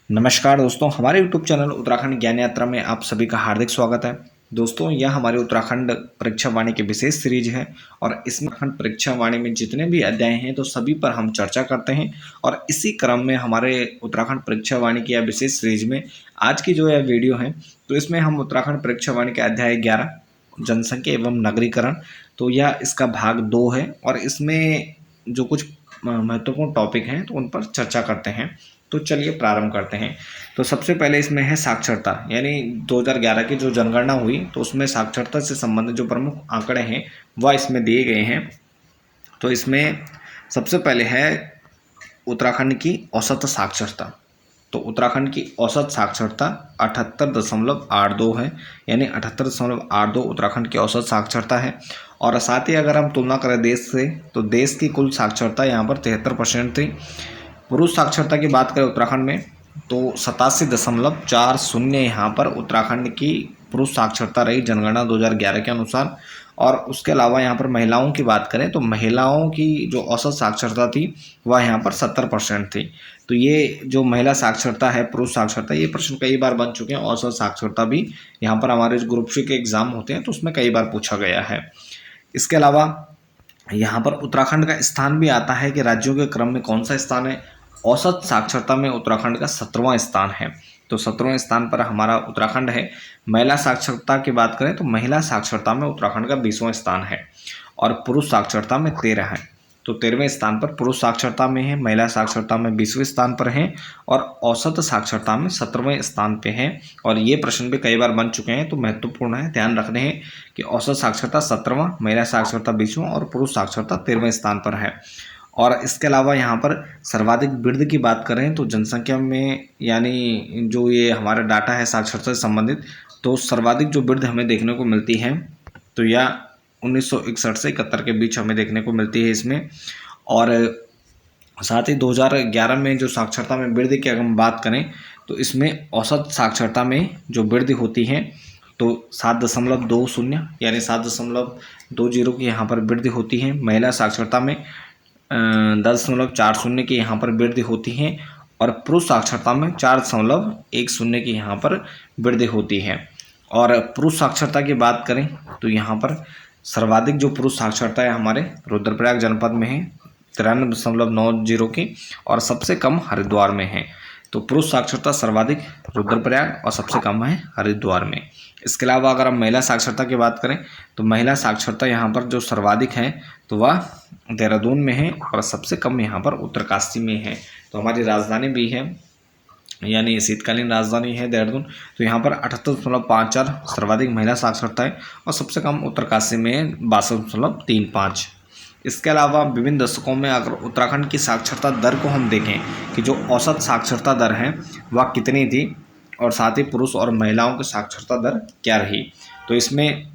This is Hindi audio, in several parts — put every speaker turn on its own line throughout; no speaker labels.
नमस्कार दोस्तों, हमारे YouTube चैनल उत्तराखंड ज्ञान यात्रा में आप सभी का हार्दिक स्वागत है। दोस्तों, यह हमारे उत्तराखंड परीक्षा वाणी की विशेष सीरीज है और इसमें उत्तराखंड परीक्षा वाणी में जितने भी अध्याय हैं तो सभी पर हम चर्चा करते हैं। और इसी क्रम में हमारे उत्तराखंड परीक्षा वाणी की यह विशेष सीरीज में आज की जो यह वीडियो है, तो इसमें हम उत्तराखंड परीक्षा वाणी के अध्याय 11 जनसंख्या एवं नगरीकरण, तो यह इसका भाग 2 है और इसमें जो कुछ महत्वपूर्ण टॉपिक हैं तो उन पर चर्चा करते हैं। तो चलिए प्रारंभ करते हैं। तो सबसे पहले इसमें है साक्षरता, यानी 2011 की जो जनगणना हुई तो उसमें साक्षरता से संबंधित जो प्रमुख आंकड़े हैं वह इसमें दिए गए हैं। तो इसमें सबसे पहले है उत्तराखंड की औसत साक्षरता। तो उत्तराखंड की औसत साक्षरता 78.82 है, यानी 78.82 उत्तराखंड की औसत साक्षरता है। और साथ ही अगर हम तुलना करें देश से, तो देश की कुल साक्षरता यहाँ पर 73% थी। पुरुष साक्षरता की बात करें उत्तराखंड में तो 87.40 यहाँ पर उत्तराखंड की पुरुष साक्षरता रही जनगणना 2011 के अनुसार। और उसके अलावा यहाँ पर महिलाओं की बात करें तो महिलाओं की जो औसत साक्षरता थी वह यहाँ पर 70% थी। तो ये जो महिला साक्षरता है, पुरुष साक्षरता, ये प्रश्न कई बार बन चुके हैं। औसत साक्षरता भी यहाँ पर हमारे ग्रुप सी के एग्जाम होते हैं तो उसमें कई बार पूछा गया है। इसके अलावा यहाँ पर उत्तराखंड का स्थान भी आता है कि राज्यों के क्रम में कौन सा स्थान है। औसत साक्षरता में उत्तराखंड का 17वां स्थान है। तो 17वें स्थान पर हमारा उत्तराखंड है। महिला साक्षरता की बात करें तो महिला साक्षरता में उत्तराखंड का 20वां स्थान है और पुरुष साक्षरता में 13 है। तो 13वें स्थान पर पुरुष साक्षरता में है, महिला साक्षरता में 20वें स्थान पर है और औसत साक्षरता में 17वें स्थान पे है। और ये प्रश्न भी कई बार बन चुके हैं तो महत्वपूर्ण है, ध्यान रखने हैं कि औसत साक्षरता 17वां, महिला साक्षरता 20वां और पुरुष साक्षरता 13वें स्थान पर है। और इसके अलावा यहाँ पर सर्वाधिक वृद्धि की बात करें तो जनसंख्या में, यानी जो ये हमारा डाटा है साक्षरता से संबंधित, तो सर्वाधिक जो वृद्धि हमें देखने को मिलती है तो यह 1961 से 71 के बीच हमें देखने को मिलती है इसमें। और साथ ही 2011 में जो साक्षरता में वृद्धि की अगर हम बात करें तो इसमें औसत साक्षरता में जो वृद्धि होती है तो 7.20 यानी 7.20 की यहाँ पर वृद्धि होती है। महिला साक्षरता में 10.40 की यहाँ पर वृद्धि होती है और पुरुष साक्षरता में 4.10 की यहाँ पर वृद्धि होती है। और पुरुष साक्षरता की बात करें तो यहाँ पर सर्वाधिक जो पुरुष साक्षरता है हमारे रुद्रप्रयाग जनपद में है 93.90 की, और सबसे कम हरिद्वार में है। तो पुरुष साक्षरता सर्वाधिक रुद्रप्रयाग और सबसे कम है हरिद्वार में। इसके अलावा अगर हम महिला साक्षरता की बात करें तो महिला साक्षरता यहाँ पर जो सर्वाधिक है तो वह देहरादून में है और सबसे कम यहाँ पर उत्तरकाशी में है। तो हमारी राजधानी भी है, यानी शीतकालीन राजधानी है देहरादून। तो यहाँ पर 78.54 सर्वाधिक महिला साक्षरता है और सबसे कम उत्तरकाशी में 62.35। इसके अलावा विभिन्न दशकों में अगर उत्तराखंड की साक्षरता दर को हम देखें कि जो औसत साक्षरता दर है वह कितनी थी और साथ ही पुरुष और महिलाओं की साक्षरता दर क्या रही, तो इसमें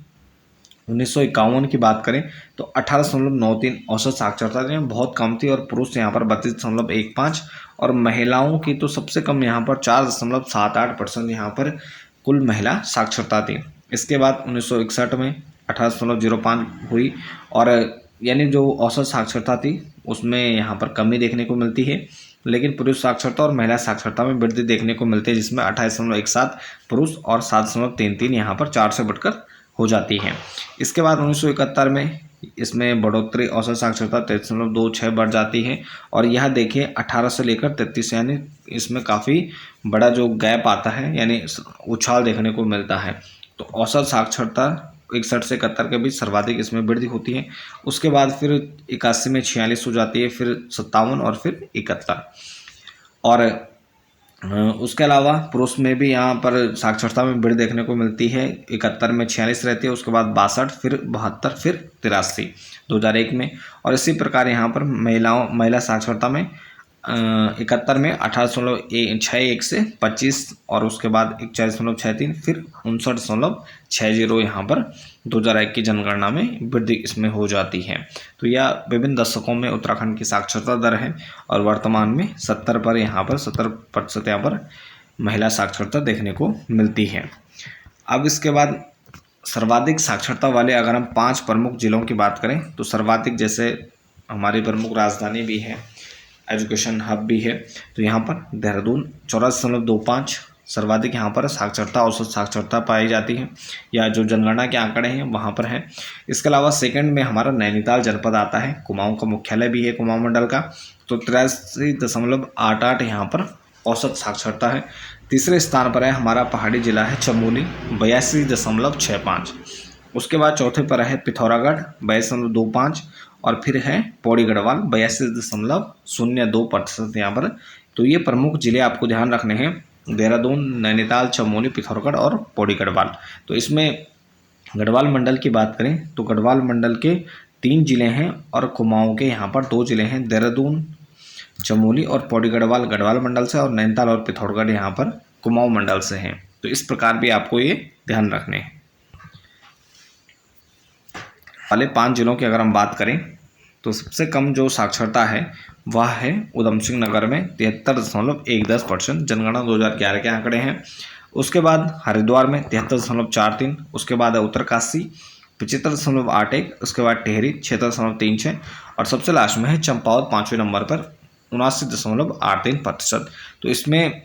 1951 की बात करें तो 18.93 औसत साक्षरता जो बहुत कम थी और पुरुष यहाँ पर 32.15 और महिलाओं की तो सबसे कम यहाँ पर 4.78% यहाँ पर कुल महिला साक्षरता थी। इसके बाद 1961 में 18.05 हुई और यानी जो औसत साक्षरता थी उसमें यहाँ पर कमी देखने को मिलती है, लेकिन पुरुष साक्षरता और महिला साक्षरता में वृद्धि देखने को मिलती है जिसमें 28.17 पुरुष और 7.33 यहाँ पर 4 से बढ़कर हो जाती है। इसके बाद 1971 में इसमें बढ़ोतरी औसत साक्षरता 33.26 बढ़ जाती है और यह देखिए 18 से लेकर 33, यानी इसमें काफ़ी बड़ा जो गैप आता है, यानी उछाल देखने को मिलता है। तो औसत साक्षरता 61 से 71 के बीच सर्वाधिक इसमें वृद्धि होती है। उसके बाद फिर 81 में 46 हो जाती है, फिर 57 और फिर 71। और उसके अलावा पुरुष में भी यहाँ पर साक्षरता में वृद्धि देखने को मिलती है। 71 में 46 रहती है, उसके बाद 62, फिर 72, फिर 83 2001 में। और इसी प्रकार यहाँ पर महिला साक्षरता में 71 में 18.61 से 25 और उसके बाद 41.63, फिर 59.60 यहाँ पर 2001 की जनगणना में वृद्धि इसमें हो जाती है। तो यह विभिन्न दशकों में उत्तराखंड की साक्षरता दर है और वर्तमान में 70 पर यहाँ पर 70% यहाँ पर महिला साक्षरता देखने को मिलती है। अब इसके बाद सर्वाधिक साक्षरता वाले अगर हम 5 प्रमुख जिलों की बात करें तो सर्वाधिक, जैसे हमारी प्रमुख राजधानी भी है एजुकेशन हब भी है। तो यहाँ पर देहरादून 84.25 सर्वाधिक यहाँ पर साक्षरता, औसत साक्षरता पाई जाती है, या जो जनगणना के आंकड़े हैं वहाँ पर है। इसके अलावा सेकंड में हमारा नैनीताल जनपद आता है, कुमाऊं का मुख्यालय भी है कुमाऊं मंडल का, तो 83.88 यहाँ पर औसत साक्षरता है। तीसरे स्थान पर है हमारा पहाड़ी जिला है चमोली, 82.65। उसके बाद चौथे पर है पिथौरागढ़ 22.25, और फिर है पौड़ी गढ़वाल 82.02% यहाँ पर। तो ये प्रमुख जिले आपको ध्यान रखने हैं, देहरादून, नैनीताल, चमोली, पिथौरागढ़ और पौड़ी गढ़वाल। तो इसमें गढ़वाल मंडल की बात करें तो गढ़वाल मंडल के 3 जिले हैं और कुमाऊं के यहाँ पर 2 जिले हैं, देहरादून, चमोली और पौड़ी गढ़वाल गढ़वाल मंडल से, और नैनीताल और पिथौरागढ़ यहाँ पर कुमाऊं मंडल से हैं। तो इस प्रकार भी आपको ये ध्यान रखने हैं। वाले 5 जिलों की अगर हम बात करें तो सबसे कम जो साक्षरता है वह है उधम सिंह नगर में 73.10%, जनगणना 2011 के आंकड़े हैं। उसके बाद हरिद्वार में 73.43, उसके बाद है उत्तरकाशी 75.81, उसके बाद टिहरी 76.36, और सबसे लास्ट में है चंपावत 5वें नंबर पर 79.83%। तो इसमें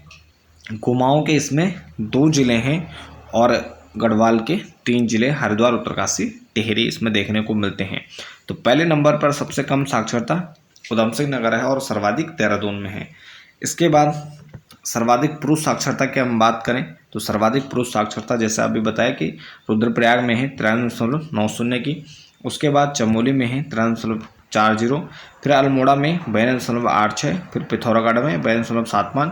कुमाऊं के इसमें 2 जिले हैं और गढ़वाल के 3 जिले हरिद्वार, उत्तरकाशी, टिहरी इसमें देखने को मिलते हैं। तो पहले नंबर पर सबसे कम साक्षरता उधम सिंह नगर है और सर्वाधिक देहरादून में है। इसके बाद सर्वाधिक पुरुष साक्षरता की हम बात करें तो सर्वाधिक पुरुष साक्षरता जैसे अभी बताया कि रुद्रप्रयाग में है 93.90 की, उसके बाद चमोली में है 93.40, फिर अल्मोड़ा में 92.86, फिर पिथौरागढ़ में 92.75,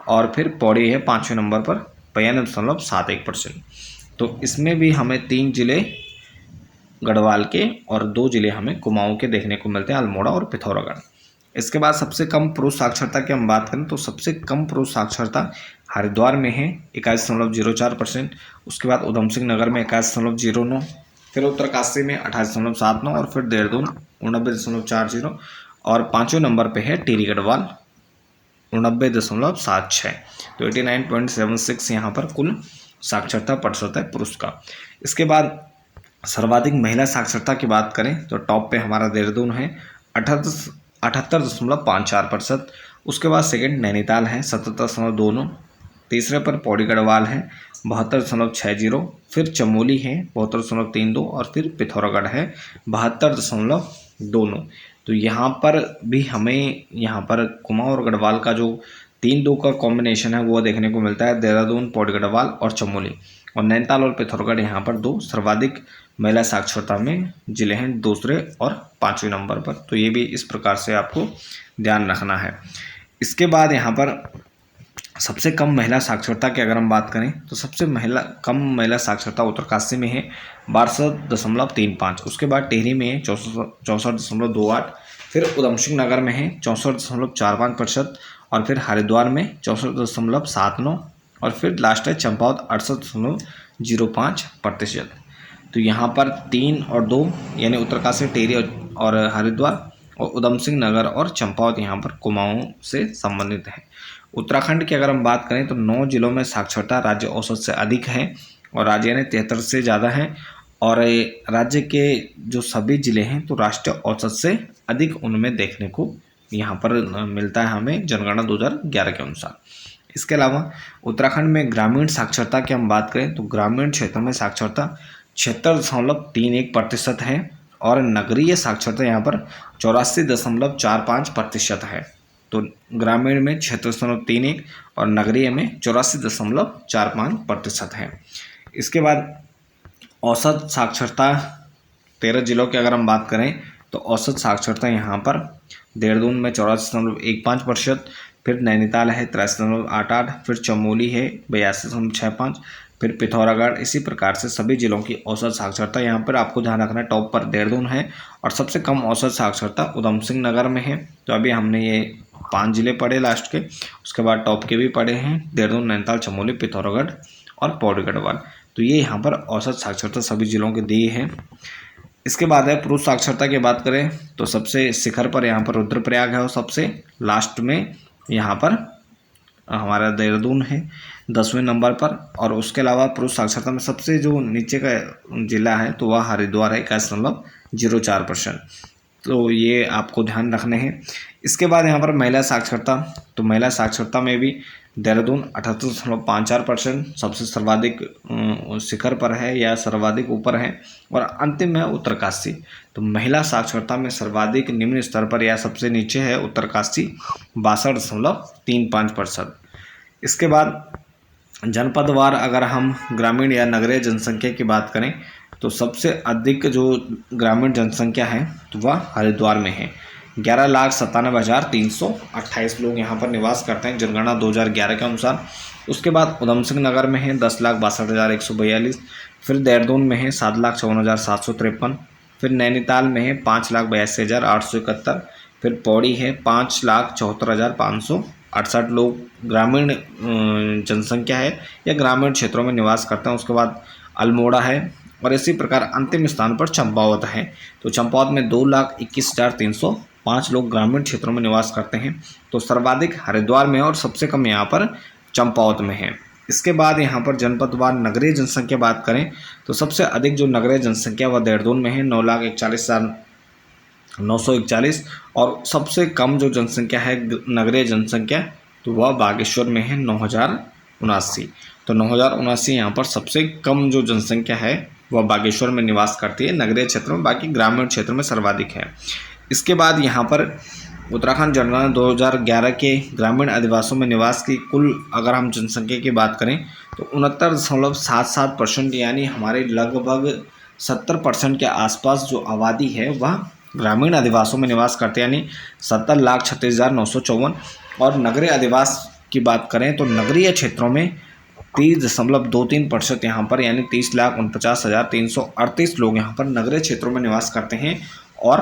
और फिर पौड़ी है 5वें नंबर पर 92.71%। तो इसमें भी हमें 3 जिले गढ़वाल के और 2 जिले हमें कुमाऊं के देखने को मिलते हैं, अल्मोड़ा और पिथौरागढ़। इसके बाद सबसे कम पुरुष साक्षरता की हम बात करें तो सबसे कम पुरुष साक्षरता हरिद्वार में है 21.04%, उसके बाद उधम सिंह नगर में 21.09, फिर उत्तरकाशी में 28.79, और फिर देहरादून 89.40, और 5वें नंबर पे है टिहरी गढ़वाल 89.76। तो 89.76 यहाँ पर कुल साक्षरता प्रतिशत है पुरुष का। इसके बाद सर्वाधिक महिला साक्षरता की बात करें तो टॉप पे हमारा देहरादून है 78.54%, उसके बाद सेकंड नैनीताल है 77.29, तीसरे पर पौड़ी गढ़वाल है 72.60, फिर चमोली है 72.32, और फिर पिथौरागढ़ है 72.29। तो यहाँ पर भी हमें यहाँ पर कुमाऊं और गढ़वाल का जो 3-2 का कॉम्बिनेशन है वो देखने को मिलता है, देहरादून, पौड़ी गढ़वाल और चमोली, और नैनीताल और पिथौरागढ़ यहाँ पर 2 सर्वाधिक महिला साक्षरता में जिले हैं, दूसरे और 5वें नंबर पर। तो ये भी इस प्रकार से आपको ध्यान रखना है। इसके बाद यहाँ पर सबसे कम महिला साक्षरता की अगर हम बात करें तो सबसे कम महिला साक्षरता उत्तरकाशी में है 62.35, उसके बाद टिहरी में है 64.28, फिर उधम सिंह नगर में है 64.45%, और फिर हरिद्वार में 64.79, और फिर लास्ट है चंपावत 68.05%। तो यहाँ पर 3 और 2 यानी उत्तरकाशी, टिहरी और हरिद्वार, और उधम सिंह नगर और चंपावत यहाँ पर कुमाऊं से संबंधित है। उत्तराखंड की अगर हम बात करें तो 9 जिलों में साक्षरता राज्य औसत से अधिक है, और राज्य ने 73 से ज़्यादा है, और राज्य के जो सभी जिले हैं तो राष्ट्रीय औसत से अधिक उनमें देखने को यहाँ पर मिलता है हमें जनगणना 2011 के अनुसार। इसके अलावा उत्तराखंड में ग्रामीण साक्षरता की हम बात करें तो ग्रामीण क्षेत्र में साक्षरता 76.31% है, और नगरीय साक्षरता यहाँ पर 84.45% है। तो ग्रामीण में 76.31 और नगरीय में 84.45% है। इसके बाद औसत साक्षरता 13 जिलों की अगर हम बात करें तो औसत साक्षरता यहाँ पर देहरादून में 84.15%, फिर नैनीताल है 83.88, फिर चमोली है 82.65, फिर पिथौरागढ़। इसी प्रकार से सभी जिलों की औसत साक्षरता यहाँ पर आपको ध्यान रखना है, टॉप पर देहरादून है और सबसे कम औसत साक्षरता उधम सिंह नगर में है। तो अभी हमने ये 5 जिले पढ़े लास्ट के, उसके बाद टॉप के भी पढ़े हैं, देहरादून, नैनीताल, चमोली, पिथौरागढ़ और पौड़ी गढ़वाल। तो ये यहाँ पर औसत साक्षरता सभी जिलों के दिए हैं। इसके बाद है पुरुष साक्षरता की बात करें तो सबसे शिखर पर यहाँ पर रुद्रप्रयाग है, और सबसे लास्ट में यहाँ पर हमारा देहरादून है 10वें नंबर पर। और उसके अलावा पुरुष साक्षरता में सबसे जो नीचे का जिला है तो वह हरिद्वार है 21.04%। तो ये आपको ध्यान रखने हैं। इसके बाद यहाँ पर महिला साक्षरता, तो महिला साक्षरता में भी देहरादून 78.54% सबसे सर्वाधिक शिखर पर है या सर्वाधिक ऊपर है, और अंतिम है उत्तरकाशी। तो महिला साक्षरता में सर्वाधिक निम्न स्तर पर या सबसे नीचे है उत्तरकाशी 62.35%। इसके बाद जनपदवार अगर हम ग्रामीण या नगरीय जनसंख्या की बात करें तो सबसे अधिक जो ग्रामीण जनसंख्या है तो वह हरिद्वार में है। 11,97,328 लोग यहाँ पर निवास करते हैं जनगणना 2011 के अनुसार। उसके बाद उधम सिंह नगर में है 10,62,142, फिर देहरादून में है 7,54,753, फिर नैनीताल में है 5,82,871, फिर पौड़ी है 5,74,568 लोग ग्रामीण जनसंख्या है या ग्रामीण क्षेत्रों में निवास करते हैं। उसके बाद अल्मोड़ा है, और इसी प्रकार अंतिम स्थान पर चंपावत है। तो चंपावत में 2,21,305 लोग ग्रामीण क्षेत्रों में निवास करते हैं। तो सर्वाधिक हरिद्वार में और सबसे कम यहाँ पर चंपावत में है। इसके बाद यहाँ पर जनपदवार नगरीय जनसंख्या बात करें तो सबसे अधिक जो नगरीय जनसंख्या वह देहरादून में है 9,41,941, और सबसे कम जो जनसंख्या है नगरीय जनसंख्या तो वह बागेश्वर में है 9,079। तो 9,079 यहाँ पर सबसे कम जो जनसंख्या है वह बागेश्वर में निवास करती है नगरीय क्षेत्र में, बाकी ग्रामीण क्षेत्र में सर्वाधिक है। इसके बाद यहाँ पर उत्तराखंड जनगणना 2011 के ग्रामीण आदिवासियों में निवास की कुल अगर हम जनसंख्या की बात करें तो 69.77%, यानी हमारे लगभग 70% के आसपास जो आबादी है वह ग्रामीण आदिवासियों में निवास करते हैं, यानी 70,36,954। और नगरीय आदिवास की बात करें तो नगरीय क्षेत्रों में 30.23% यहाँ पर, यानी 30,49,338 लोग यहाँ पर नगरीय क्षेत्रों में निवास करते हैं, और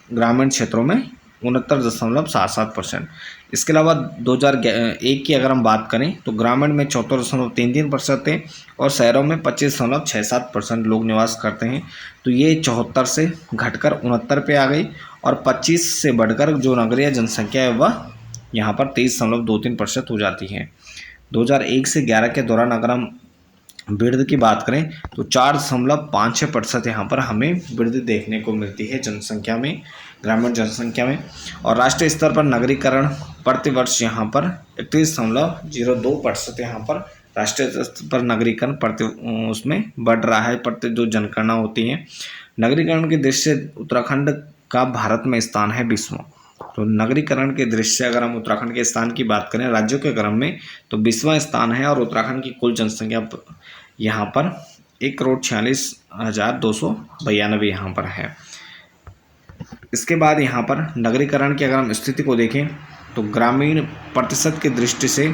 ग्रामीण क्षेत्रों में 69.77%। इसके अलावा 2001 की अगर हम बात करें तो ग्रामीण में 74.33% थे, और शहरों में 25.67% लोग निवास करते हैं। तो ये 74 से घटकर 69 पे आ गई, और 25 से बढ़कर जो नगरीय जनसंख्या है वह यहाँ पर 23.23% हो जाती है। 2001 से 11 के दौरान अगर हम वृद्धि की बात करें तो 4.56% यहाँ पर हमें वृद्धि देखने को मिलती है जनसंख्या में, ग्रामीण जनसंख्या में। और राष्ट्रीय स्तर पर नगरीकरण प्रतिवर्ष यहाँ पर 31.02% यहाँ पर राष्ट्रीय स्तर पर नगरीकरण उसमें बढ़ रहा है प्रति जो जनगणना होती है। नगरीकरण की दृष्टि से उत्तराखंड का भारत में स्थान है 20वां। तो नगरीकरण के दृष्टि से अगर हम उत्तराखंड के स्थान की बात करें राज्यों के क्रम में तो 20वां स्थान है, और उत्तराखंड की कुल जनसंख्या यहाँ पर 1,46,292 यहाँ पर है। इसके बाद यहाँ पर नगरीकरण की अगर हम स्थिति को देखें तो ग्रामीण प्रतिशत की दृष्टि से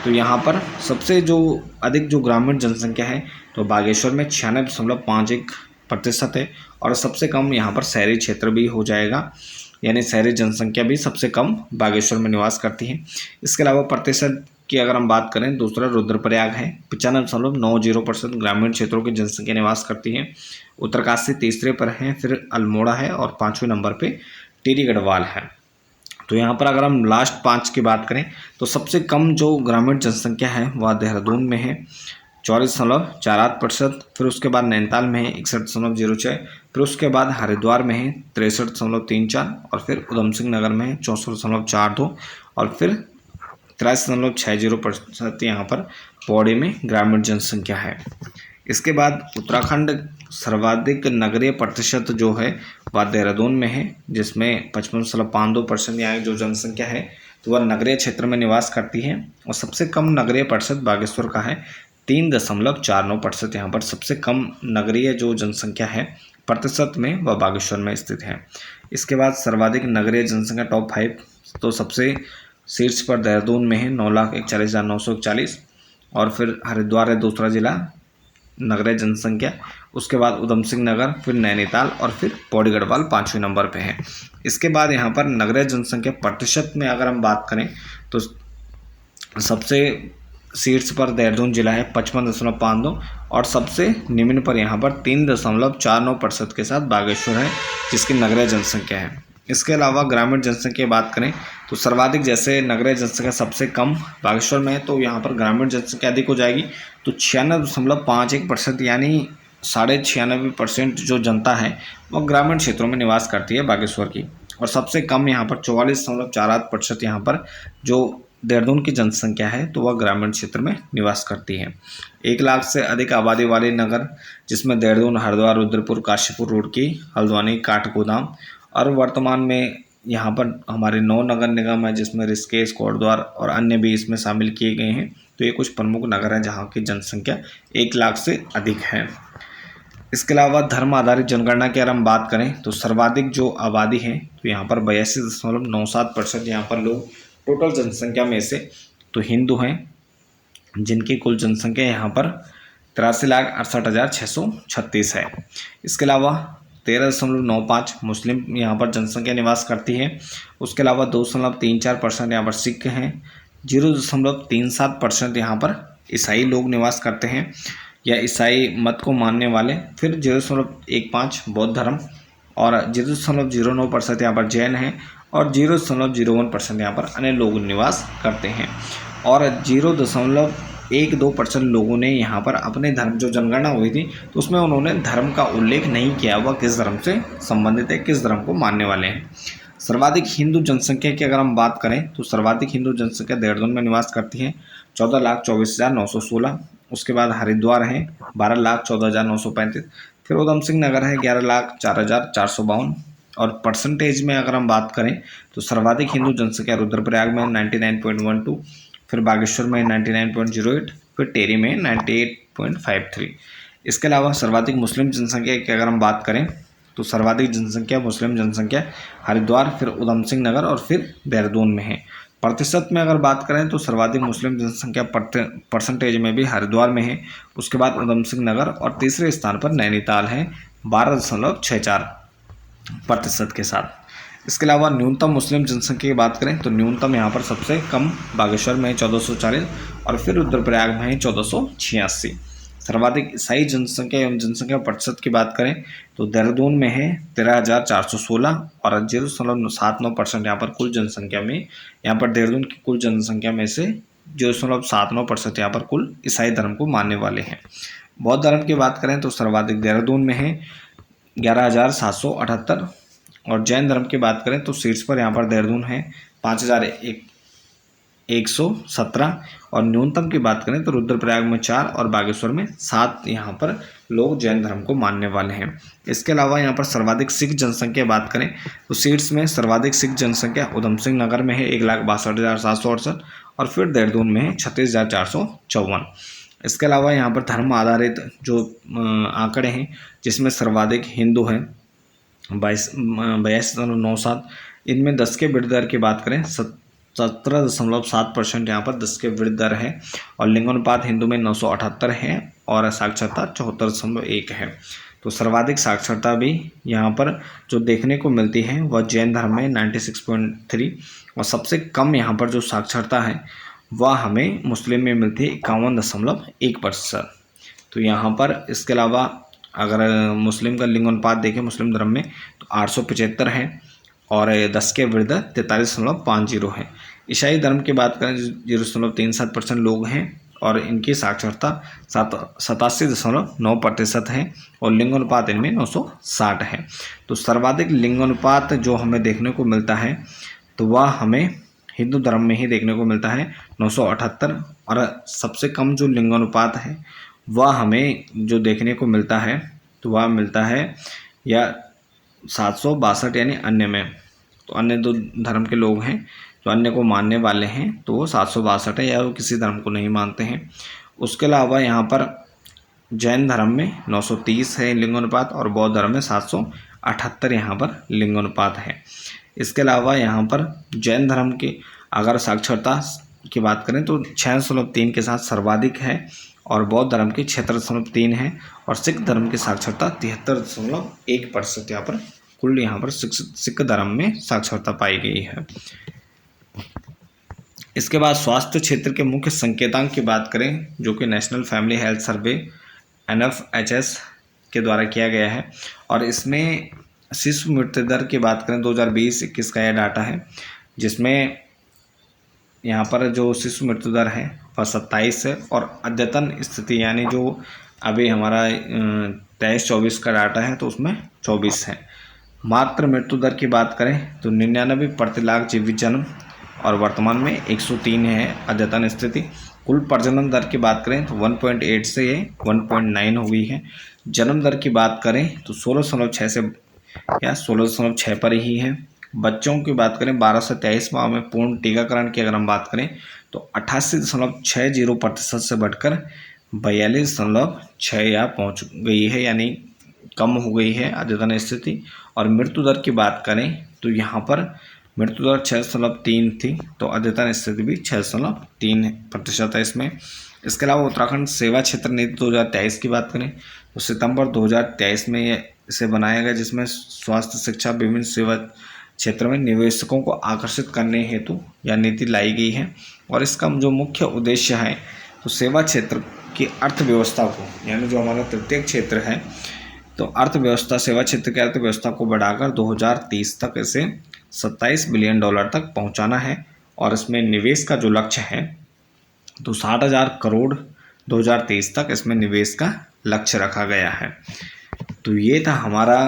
तो यहाँ पर सबसे जो अधिक जो ग्रामीण जनसंख्या है तो बागेश्वर में 96.51% है, और सबसे कम यहाँ पर शहरी क्षेत्र भी हो जाएगा, यानी शहरी जनसंख्या भी सबसे कम बागेश्वर में निवास करती है। इसके अलावा प्रतिशत की अगर हम बात करें दूसरा रुद्रप्रयाग है 95.90% ग्रामीण क्षेत्रों की जनसंख्या निवास करती है। उत्तरकाशी तीसरे पर है, फिर अल्मोड़ा है, और 5वें नंबर पे टिहरी गढ़वाल है। तो यहाँ पर अगर हम लास्ट 5 की बात करें तो सबसे कम जो ग्रामीण जनसंख्या है वह देहरादून में है 24.48%, फिर उसके बाद नैनीताल में है 61.06, फिर उसके बाद हरिद्वार में है 63.34, और फिर उधम सिंह नगर में है 64.42, और फिर 83.60% यहाँ पर पौड़ी में ग्रामीण जनसंख्या है। इसके बाद उत्तराखंड सर्वाधिक नगरीय प्रतिशत जो है वह देहरादून में है, जिसमें 55.52% यहाँ जो जनसंख्या है तो वह नगरीय क्षेत्र में निवास करती है, और सबसे कम नगरीय प्रतिशत बागेश्वर का है 3.49%। यहाँ पर सबसे कम नगरीय जो जनसंख्या है प्रतिशत में वह बागेश्वर में स्थित है। इसके बाद सर्वाधिक नगरीय जनसंख्या टॉप 5 तो सबसे शीर्ष पर देहरादून में है 9,41,941, और फिर हरिद्वार है दूसरा जिला नगरीय जनसंख्या, उसके बाद उधम सिंह नगर, फिर नैनीताल, और फिर पौड़ी गढ़वाल 5वें नंबर पे है। इसके बाद यहाँ पर नगरीय जनसंख्या प्रतिशत में अगर हम बात करें तो सबसे शीर्ष पर देहरादून जिला है 55.52, और सबसे निम्न पर यहाँ पर 3.49% के साथ बागेश्वर है जिसकी नगरीय जनसंख्या है। इसके अलावा ग्रामीण जनसंख्या की बात करें तो सर्वाधिक जैसे नगरीय जनसंख्या सबसे कम बागेश्वर में है, तो यहाँ पर ग्रामीण जनसंख्या अधिक हो जाएगी, तो 96.51%, यानी 96% जो जनता है वह ग्रामीण क्षेत्रों में निवास करती है बागेश्वर की। और सबसे कम यहाँ पर 44.48% यहाँ पर जो देहरादून की जनसंख्या है तो वह ग्रामीण क्षेत्र में निवास करती है। 1 लाख से अधिक आबादी वाले नगर जिसमें देहरादून, हरिद्वार, रुद्रपुर, काशीपुर, रुड़की, हल्द्वानी, काठगोदाम और वर्तमान में यहाँ पर हमारे 9 नगर निगम है जिसमें ऋषिकेश, कोटद्वार और अन्य भी इसमें शामिल किए गए हैं। तो ये कुछ प्रमुख नगर हैं जहाँ की जनसंख्या 1 लाख से अधिक है। इसके अलावा धर्म आधारित जनगणना की अगर हम बात करें तो सर्वाधिक जो आबादी है तो यहाँ पर 82.97% यहाँ पर लोग टोटल जनसंख्या में से तो हिंदू हैं, जिनकी कुल जनसंख्या यहाँ पर 83,68,636 है। इसके अलावा 13.95 मुस्लिम यहाँ पर जनसंख्या निवास करती है। उसके अलावा 2.34% यहाँ पर सिख हैं, 0.37% यहाँ पर ईसाई लोग निवास करते हैं या ईसाई मत को मानने वाले, फिर 0.15 बौद्ध धर्म और 0.09% यहाँ पर जैन हैं और 0.01% यहाँ पर अन्य लोग निवास करते हैं। और 0.12% लोगों ने यहाँ पर अपने धर्म, जो जनगणना हुई थी तो उसमें उन्होंने धर्म का उल्लेख नहीं किया, वह किस धर्म से संबंधित है, किस धर्म को मानने वाले हैं। सर्वाधिक हिंदू जनसंख्या की अगर हम बात करें तो सर्वाधिक हिंदू जनसंख्या देहरादून में निवास करती है 14,24,916। उसके बाद हरिद्वार है 12,14,935। फिर उधम सिंह नगर है 11,04,452। और परसेंटेज में अगर हम बात करें तो सर्वाधिक हिंदू जनसंख्या रुद्रप्रयाग में 99.12, फिर बागेश्वर में 99.08, फिर टेरी में 98.53। इसके अलावा सर्वाधिक मुस्लिम जनसंख्या की अगर हम बात करें तो सर्वाधिक जनसंख्या मुस्लिम जनसंख्या हरिद्वार, फिर उधम सिंह नगर और फिर देहरादून में है। प्रतिशत में अगर बात करें तो सर्वाधिक मुस्लिम जनसंख्या परसेंटेज में भी हरिद्वार में है, उसके बाद उधम सिंह नगर और तीसरे स्थान पर नैनीताल है 12.64% के साथ। इसके अलावा न्यूनतम मुस्लिम जनसंख्या की बात करें तो न्यूनतम यहाँ पर सबसे कम बागेश्वर में 1440 और फिर रुद्रप्रयाग में है 1486। सर्वाधिक ईसाई जनसंख्या एवं जनसंख्या प्रतिशत की बात करें तो देहरादून में है 13,416 और 0.79% यहाँ पर कुल जनसंख्या में, यहाँ पर देहरादून की कुल जनसंख्या में से 0.79% यहाँ पर कुल ईसाई धर्म को मानने वाले हैं। बौद्ध धर्म की बात करें तो सर्वाधिक देहरादून में है 11,778 और जैन धर्म की बात करें तो शीर्ष पर यहाँ पर देहरादून है 5,117 और न्यूनतम की बात करें तो रुद्रप्रयाग में 4 और बागेश्वर में 7 यहाँ पर लोग जैन धर्म को मानने वाले हैं। इसके अलावा यहाँ पर सर्वाधिक सिख जनसंख्या बात करें तो शीर्ष में सर्वाधिक सिख जनसंख्या उधम सिंह नगर में है 1,62,768 और फिर देहरादून में है 36,454। इसके अलावा यहाँ पर धर्म आधारित जो आंकड़े हैं जिसमें सर्वाधिक हिंदू हैं 82.97, इनमें 10 के वृद्धि दर की बात करें 17.7% यहाँ पर 10 के वृद्धि दर है और लिंगानुपात हिंदू में 978 है और साक्षरता 74.1 है। तो सर्वाधिक साक्षरता भी यहाँ पर जो देखने को मिलती है वह जैन धर्म में 96.3 और सबसे कम यहाँ पर जो साक्षरता है वह हमें मुस्लिम में मिलती है 51.1%। तो यहाँ पर इसके अलावा अगर मुस्लिम का लिंगानुपात देखें मुस्लिम धर्म में तो 875 है और 10 के वृद्धि 43.50 है। ईसाई धर्म की बात करें 0.37% लोग हैं और इनकी साक्षरता 87.9% है और लिंगानुपात इनमें 960 है। तो सर्वाधिक लिंगानुपात जो हमें देखने को मिलता है तो वह हमें हिंदू धर्म में ही देखने को मिलता है 978 और सबसे कम जो लिंगानुपात है वह हमें जो देखने को मिलता है तो वह मिलता है या 762 यानी अन्य में। तो अन्य दो धर्म के लोग हैं जो अन्य को मानने वाले हैं तो वो 762 है या वो किसी धर्म को नहीं मानते हैं। उसके अलावा यहाँ पर जैन धर्म में 930 है लिंगानुपात और बौद्ध धर्म में 778 यहाँ पर लिंगानुपात है। इसके अलावा यहाँ पर जैन धर्म की अगर साक्षरता की बात करें तो 6.3 के साथ सर्वाधिक है और बौद्ध धर्म की 76.3 है और सिख धर्म की साक्षरता 73.1% यहाँ पर कुल यहाँ पर सिख धर्म में साक्षरता पाई गई है। इसके बाद स्वास्थ्य क्षेत्र के मुख्य संकेतांक की बात करें जो कि national family health survey NFHS के द्वारा किया गया है और इसमें शिशु मृत्यु दर की बात करें 2020-21 का यह डाटा है जिसमें यहाँ पर जो शिशु मृत्यु दर है वह 27 है और अद्यतन स्थिति यानी जो अभी हमारा 23-24 का डाटा है तो उसमें 24 है। मात्र मृत्यु दर की बात करें तो 99 प्रति लाख जीवित जन्म और वर्तमान में 103 है अद्यतन स्थिति। कुल प्रजनन दर की बात करें तो 1.8 से ये 1.9 हो गई है। जन्म दर की बात करें तो 16.6 से या 16.6 पर ही है। बच्चों की बात करें 12 से 23 माह में पूर्ण टीकाकरण की अगर हम बात करें तो 88.60% से बढ़कर 42.6 या पहुँच गई है, यानी कम हो गई है अद्यतन स्थिति। और मृत्यु दर की बात करें तो यहाँ पर मृत्यु दर 6.3 थी तो अद्यतन स्थिति भी 6.3% है इसमें। इसके अलावा उत्तराखंड सेवा क्षेत्र नीति 2023 की बात करें तो सितंबर 2023 में इसे बनाया गया, जिसमें स्वास्थ्य, शिक्षा, विभिन्न सेवा क्षेत्र में निवेशकों को आकर्षित करने हेतु यह नीति लाई गई है। और इसका जो मुख्य उद्देश्य है तो सेवा क्षेत्र की अर्थव्यवस्था को, यानी जो हमारा तृतीय क्षेत्र है तो अर्थव्यवस्था, सेवा क्षेत्र की अर्थव्यवस्था को बढ़ाकर 2030 तक इसे $27 बिलियन तक पहुंचाना है। और इसमें निवेश का जो लक्ष्य है तो 60,000 करोड़ 2023 तक इसमें निवेश का लक्ष्य रखा गया है। तो ये था हमारा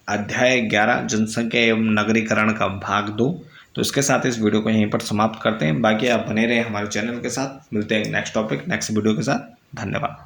अध्याय 11 जनसंख्या एवं नगरीकरण का भाग 2। तो इसके साथ इस वीडियो को यहीं पर समाप्त करते हैं। बाकी आप बने रहें हमारे चैनल के साथ। मिलते हैं नेक्स्ट टॉपिक नेक्स्ट वीडियो के साथ। धन्यवाद।